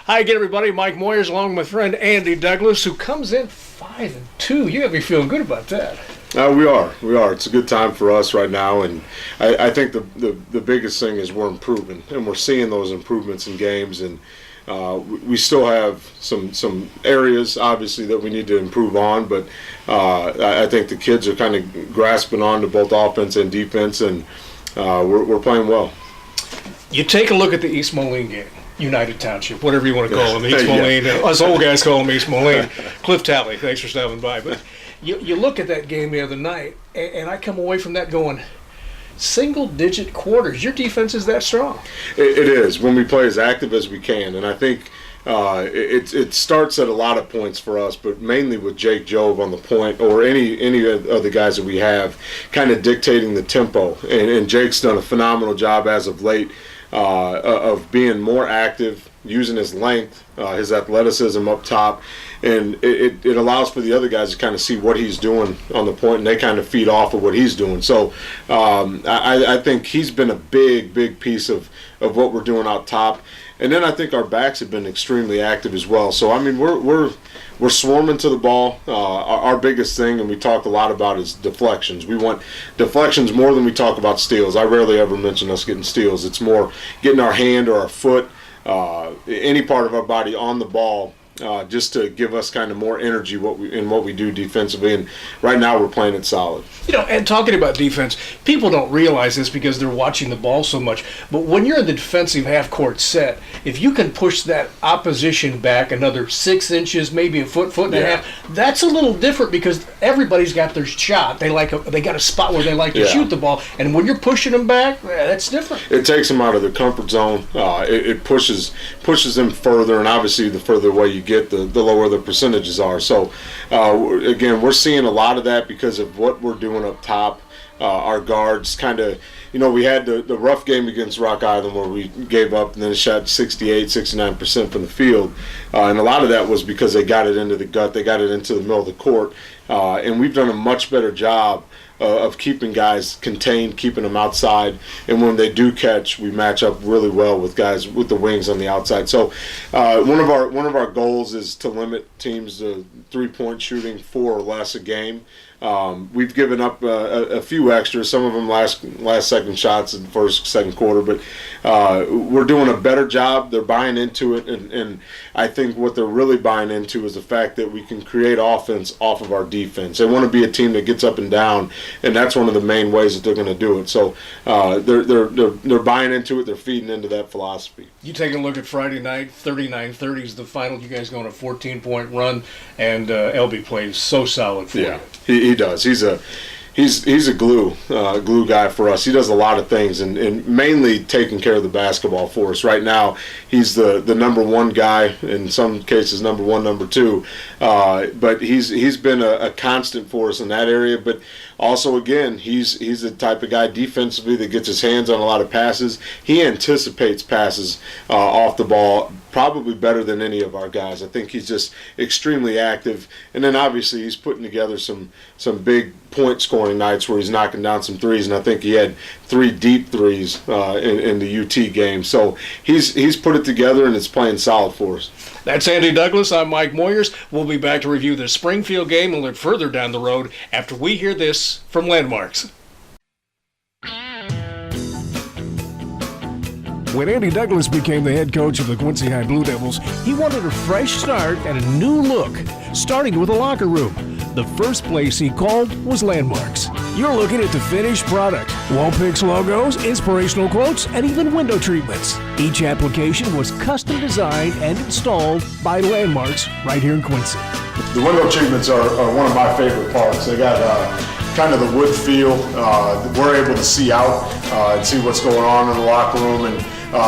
Hi again, everybody. Mike Moyers along with my friend Andy Douglas, who comes in 5-2. You got to be feeling good about that. We are. It's a good time for us right now, and I think the biggest thing is we're improving, and we're seeing those improvements in games, and we still have some areas, obviously, that we need to improve on, but I think the kids are kind of grasping on to both offense and defense, and we're playing well. You take a look at the East Moline game. United Township, whatever you want to call them, East Moline. Us old guys call them East Moline. Cliff Talley, thanks for stopping by. But you look at that game the other night, and I come away from that going, single-digit quarters. Your defense is that strong. It is, when we play as active as we can. And I think it starts at a lot of points for us, but mainly with Jake Jove on the point, or any of the guys that we have, kind of dictating the tempo. And Jake's done a phenomenal job as of late. Of being more active, using his length, his athleticism up top, and it allows for the other guys to kind of see what he's doing on the point, and they kind of feed off of what he's doing. So I think he's been a big piece of what we're doing out top. And then I think our backs have been extremely active as well. So I mean, we're swarming to the ball. Our biggest thing, and we talk a lot about, is deflections. We want deflections more than we talk about steals. I rarely ever mention us getting steals. It's more getting our hand or our foot, any part of our body on the ball, just to give us kind of more energy in what we do defensively. And right now we're playing it solid. You know, and talking about defense, people don't realize this because they're watching the ball so much, but when you're in the defensive half-court set, if you can push that opposition back another 6 inches, maybe a foot and a half, that's a little different because everybody's got their shot. They got a spot where they like to shoot the ball, and when you're pushing them back, that's different. It takes them out of their comfort zone. It pushes them further, and obviously the further away you get, the lower the percentages are. So again, we're seeing a lot of that because of what we're doing up top. Our guards kind of, we had the rough game against Rock Island where we gave up and then shot 69% from the field, and a lot of that was because they got it into the gut, they got it into the middle of the court, and we've done a much better job of keeping guys contained, keeping them outside, and when they do catch, we match up really well with guys with the wings on the outside. So one of our goals is to limit teams to 3-point shooting 4 or less a game. We've given up a few extras, some of them last second shots in the first, second quarter, but we're doing a better job. They're buying into it, and I think what they're really buying into is the fact that we can create offense off of our defense. They want to be a team that gets up and down, and that's one of the main ways that they're going to do it. So they're buying into it. They're feeding into that philosophy. You take a look at Friday night, 39-30 is the final. You guys go on a 14-point run, and LB plays so solid for you. He does. He's a glue guy for us. He does a lot of things, and mainly taking care of the basketball for us. Right now, he's the number one guy, in some cases number one, number two. But he's been a constant for us in that area. But also, again, he's the type of guy defensively that gets his hands on a lot of passes. He anticipates passes off the ball probably better than any of our guys. I think he's just extremely active. And then obviously he's putting together some big point scoring nights where he's knocking down some threes, and I think he had 3 deep threes in the UT game. So he's put it together, and it's playing solid for us. That's Andy Douglas. I'm Mike Moyers. We'll be back to review the Springfield game and look further down the road after we hear this from Landmarks. When Andy Douglas became the head coach of the Quincy High Blue Devils, he wanted a fresh start and a new look, starting with a locker room. The first place he called was Landmarks. You're looking at the finished product. Wall picks, logos, inspirational quotes, and even window treatments. Each application was custom designed and installed by Landmarks right here in Quincy. The window treatments are one of my favorite parts. They got kind of the wood feel. We're able to see out and see what's going on in the locker room, and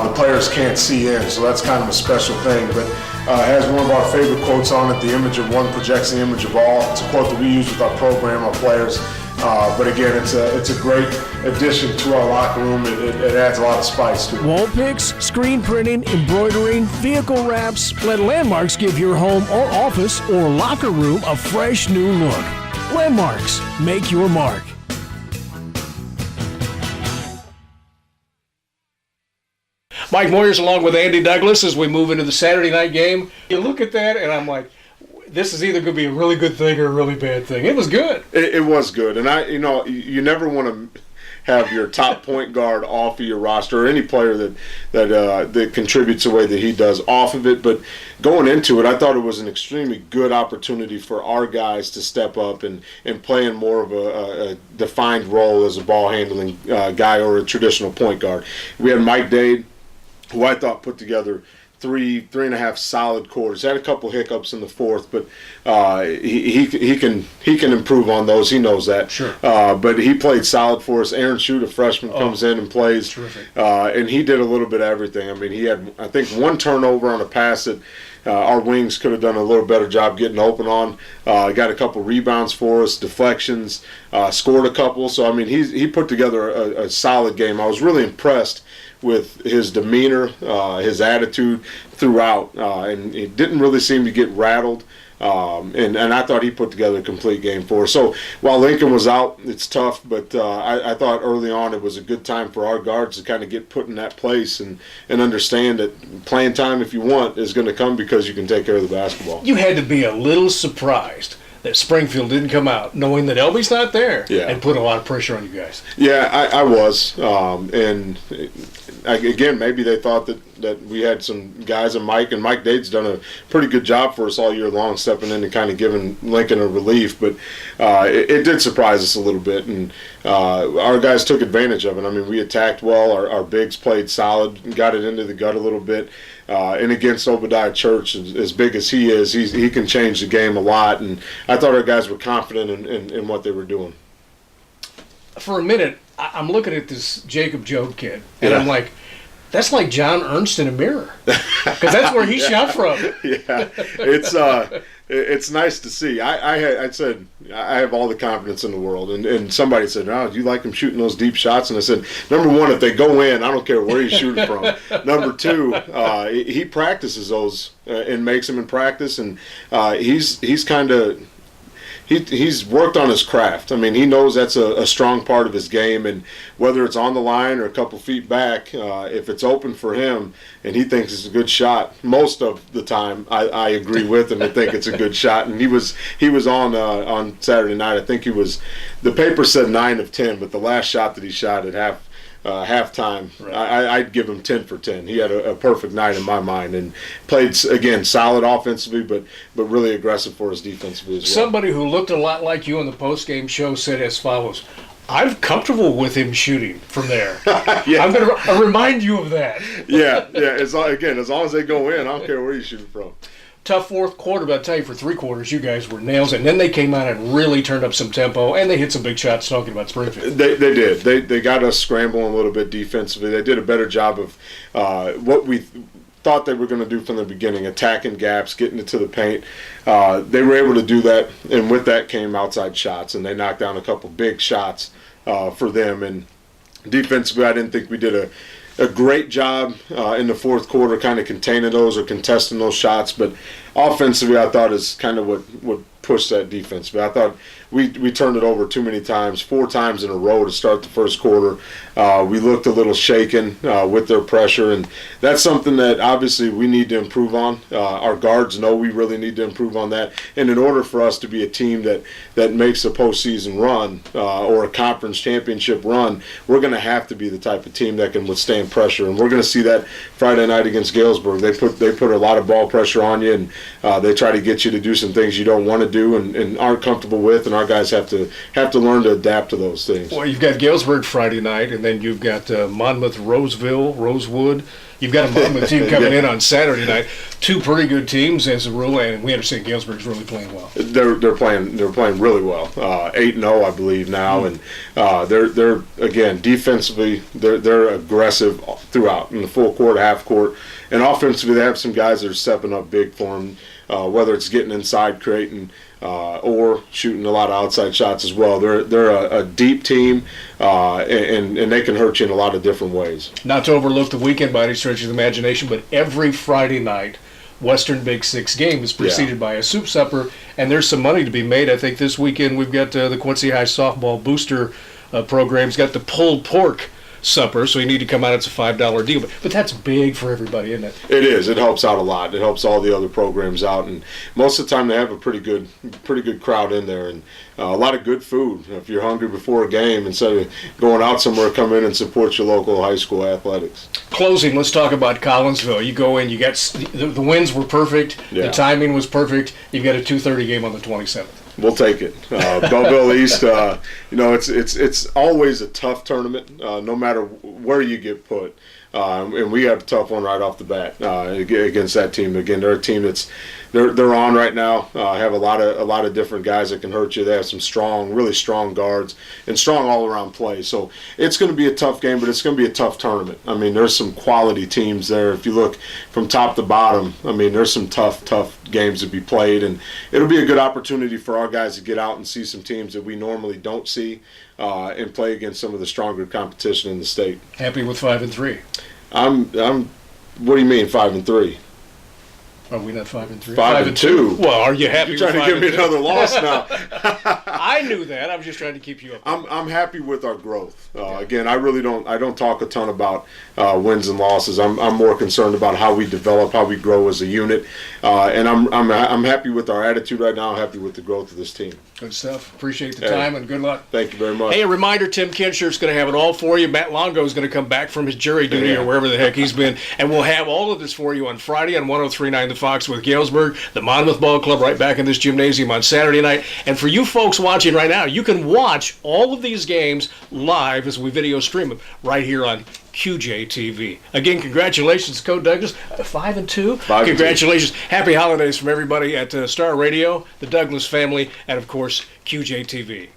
the players can't see in, so that's kind of a special thing. But it has one of our favorite quotes on it: "The image of one projects the image of all." It's a quote that we use with our program, our players. But again, it's a great addition to our locker room. It adds a lot of spice to it. Wall picks, screen printing, embroidering, vehicle wraps. Let Landmarks give your home or office or locker room a fresh new look. Landmarks, make your mark. Mike Moyers along with Andy Douglas as we move into the Saturday night game. You look at that, and I'm like, this is either going to be a really good thing or a really bad thing. It was good. It was good. And, you never want to have your top point guard off of your roster, or any player that contributes the way that he does off of it. But going into it, I thought it was an extremely good opportunity for our guys to step up and play in more of a defined role as a ball handling guy or a traditional point guard. We had Mike Dade, who I thought put together three and a half solid quarters. Had a couple hiccups in the fourth, but he can improve on those. He knows that. Sure. But he played solid for us. Aaron Shute, a freshman, comes in and plays. Terrific. And he did a little bit of everything. I mean, he had, I think, one turnover on a pass that our wings could have done a little better job getting open on. Got a couple rebounds for us, deflections, scored a couple. So, I mean, he put together a solid game. I was really impressed with his demeanor, his attitude throughout, and he didn't really seem to get rattled. And I thought he put together a complete game for us. So while Lincoln was out, it's tough, but I thought early on it was a good time for our guards to kind of get put in that place and understand that playing time, if you want, is going to come because you can take care of the basketball. You had to be a little surprised that Springfield didn't come out knowing that Elby's not there and put a lot of pressure on you guys. Yeah, I was. And again, maybe they thought that we had some guys, and Mike Dade's done a pretty good job for us all year long, stepping in and kind of giving Lincoln a relief. But it did surprise us a little bit, and our guys took advantage of it. I mean, we attacked well. Our bigs played solid, got it into the gut a little bit. And against Obadiah Church, as big as he is, he can change the game a lot. And I thought our guys were confident in what they were doing. For a minute, I'm looking at this Jacob Jobe kid, and I'm like, that's like John Ernst in a mirror, because that's where he shot from. Yeah, it's nice to see. I said I have all the confidence in the world, and somebody said, "Oh, do you like him shooting those deep shots?" And I said, number one, if they go in, I don't care where he's shooting from. Number two, he practices those and makes them in practice, and he's kind of. He's worked on his craft. I mean, he knows that's a strong part of his game, and whether it's on the line or a couple feet back, if it's open for him and he thinks it's a good shot, most of the time I agree with him and think it's a good shot. And he was on Saturday night. I think the paper said 9 of 10, but the last shot that he shot at halftime, right. I'd give him 10 for 10. He had a perfect night in my mind, and played, again, solid offensively, but really aggressive for us defensively as well. Somebody who looked a lot like you on the post-game show said as follows: I'm comfortable with him shooting from there. Yeah. I'm going to remind you of that. Yeah. As long as they go in, I don't care where you shoot from. Tough fourth quarter, but I'll tell you, for three quarters, you guys were nails. And then they came out and really turned up some tempo, and they hit some big shots, talking about Springfield. They did. They got us scrambling a little bit defensively. They did a better job of what we thought they were going to do from the beginning, attacking gaps, getting it to the paint. They were able to do that, and with that came outside shots, and they knocked down a couple big shots for them. And defensively, I didn't think we did a great job in the fourth quarter, kind of containing those or contesting those shots. But offensively, I thought is kind of what pushed that defense. But I thought we turned it over too many times, 4 times in a row to start the first quarter. We looked a little shaken with their pressure, and that's something that obviously we need to improve on. Our guards know we really need to improve on that. And in order for us to be a team that makes a postseason run or a conference championship run, we're going to have to be the type of team that can withstand pressure. And we're going to see that Friday night against Galesburg. They put a lot of ball pressure on you, and they try to get you to do some things you don't want to do and aren't comfortable with. And our guys have to learn to adapt to those things. Well, you've got Galesburg Friday night, and then you've got Monmouth, Rosewood. You've got a Monmouth team coming in on Saturday night. 2 pretty good teams as a rule, and we understand Galesburg's really playing well. They're playing really well. 8-0, I believe now, and they're again defensively they're aggressive throughout in the full court, half court, and offensively they have some guys that are stepping up big for them. Whether it's getting inside, creating, or shooting a lot of outside shots as well. They're a deep team, and they can hurt you in a lot of different ways. Not to overlook the weekend by any stretch of the imagination, but every Friday night, Western Big Six game is preceded by a soup supper, and there's some money to be made. I think this weekend we've got the Quincy High softball booster program's got the pulled pork supper, so you need to come out. It's a $5 deal, but that's big for everybody, isn't it? It is. It helps out a lot. It helps all the other programs out, and most of the time they have a pretty good crowd in there, and a lot of good food. If you're hungry before a game, instead of going out somewhere, come in and support your local high school athletics. Closing, let's talk about Collinsville. You go in, you got the winds were perfect, Yeah. the timing was perfect. You've got a 2:30 game on the 27th. We'll take it. Belleville East, it's always a tough tournament, no matter where you get put. And we have a tough one right off the bat against that team. Again, they're a team they're on right now. Have a lot of different guys that can hurt you. They have some really strong guards and strong all around play. So it's going to be a tough game, but it's going to be a tough tournament. I mean, there's some quality teams there. If you look from top to bottom, I mean, there's some tough games to be played, and it'll be a good opportunity for our guys to get out and see some teams that we normally don't see and play against some of the stronger competition in the state. Happy with 5-3. I'm. What do you mean 5-3? Are we not 5-3? 5-2. Well, are you happy? You're trying to give me another loss now. I knew that. I was just trying to keep you up. I'm happy with our growth. Again, I really don't talk a ton about wins and losses. I'm more concerned about how we develop, how we grow as a unit, and I'm happy with our attitude right now. I'm happy with the growth of this team. Good stuff. Appreciate the time and good luck. Thank you very much. Hey, a reminder, Tim Kinshirt's going to have it all for you. Matt Longo is going to come back from his jury duty or wherever the heck he's been, and we'll have all of this for you on Friday on 103.9 The Fox with Galesburg, the Monmouth Ball Club right back in this gymnasium on Saturday night. And for you folks watching right now, you can watch all of these games live as we video stream them right here on QJ TV. Again, congratulations, Coach Douglas. 5-2. 5-2. Congratulations. Happy holidays from everybody at Star Radio, the Douglas family, and of course, QJ TV.